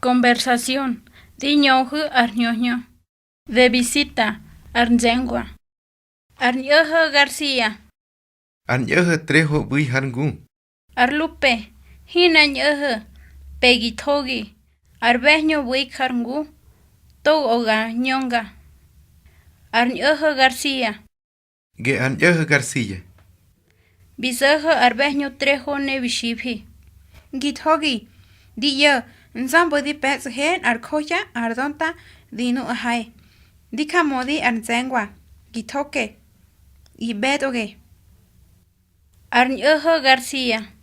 Conversación. Diñoju arñoño. De visita. Arnzengua. Arñojo García. Arñojo Trejo Bui Harngu. Arlupe. Hinañojo. Pegitogi. Arbeño Bui Harngu. Tou Oga Ñonga. Arñojo García. Ge Arñojo García. Bisojo Arbeño Trejo Nebishiphi. Githogi. Diyo. Nzambodi pets hen arkoya ardonta dinu ahai. Dika modi arzengwa. Gitoke. Ibetoge. Arñojo García.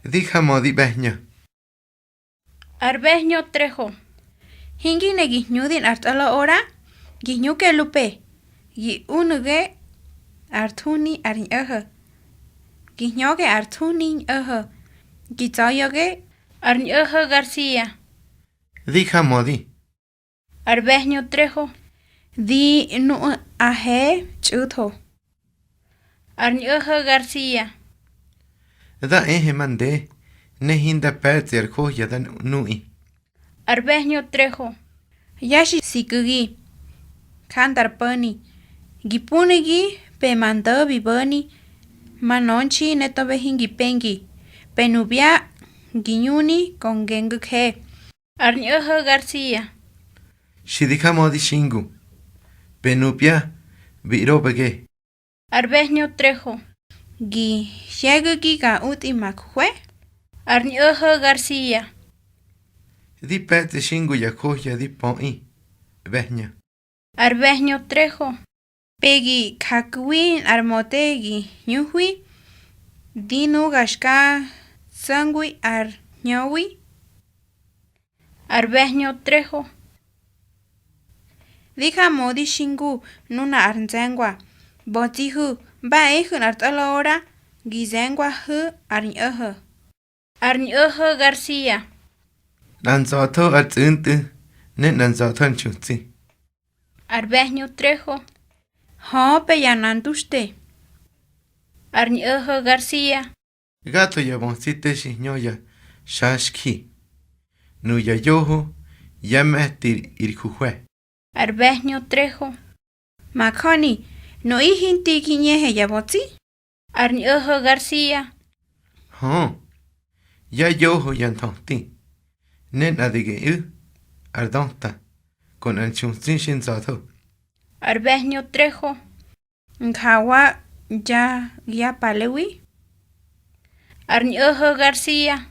Dija modi behña. Arbeño Trejo. Hingi ne gihnudin artalo ora. Gihnuke lupe. Gi unuge artuni arñojo. Gihnoge artuni ojo. Gitoyoge Arñojo García. Dija modi. Arbeño Trejo. Di nu ahe chuto. Arñojo García. Da eje mande. Ne hinda pets arkoya dan nui. Arbeño Trejo. Yashi sikugi. Kantar pani. Gipunigi pe mando biboni. Manonchi netobe hingi pengi. Penubia giñuni con gengukhe. Arñojo García. Shidija modi shingu. Penupia. Birobege. Arbeño Trejo. Gi shegugi ga uti makhwe. Arñojo García. Di pets shingu yakoya di poi. Behña. Arbeño Trejo. Pegi kakwin armotegi nyuhui. Dinu gashka sangui ar nyowi. Arbeño Trejo. Dija modi shingu nuna arnzengwa. Botihu ba ehun artalo ora. Gizengwa hu arnyoho. Arñojo García. Nanzoto arzintu. Ne nanzoto anchutzi. Arbeño Trejo. Ho pe yanantuste. Arñojo García. Gato ya boncite shihñoya. Shashki. Nuya yoho. Yametir irkujwe. Arbeño Trejo. Makoni. No ihinti kinyehe yabotzi. Arñojo García. Ho. Ya yoho yantonti. Nen adige ardonta. Con anchutzi shinzoto. Arbeño Trejo. Nkawa ya palewi. Arñojo García.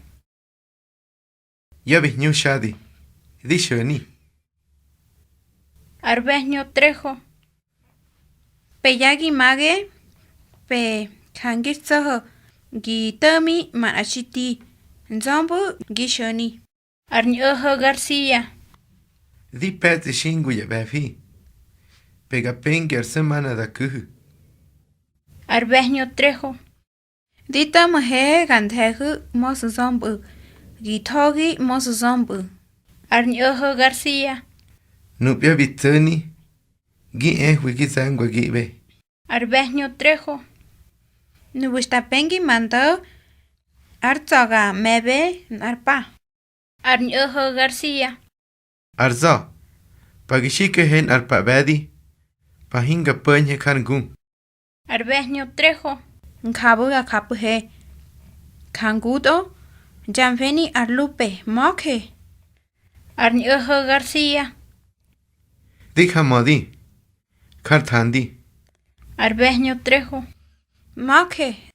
Ya bihñu shadi. Di shoni. Arbeño Trejo. Peyagi mage. Pe kangitsoho. Gitami manachiti. Nzombu gishoni. Arñojo García. Di pets shingu ya befi. Pega penger semana da kuhu. Arbeño Trejo. Dita mahe ganthehu mosu zombu. Gitogi mosu zombu. Arñojo García. Nupia bitoni. Gi wiki sangwa gibe. Arbeño Trejo. Nubushtapengi mando. Artsoga mebe narpa. Arñojo García. Arzo. Pagishike hen arpabadi. Pahinga penye kangu. Arbeño Trejo. Nkabuga kapuhe. Kangudo. Jamfeni arlupe moke. Arñojo García. Dija modi. Kartandi. Arbeño Trejo. Moke.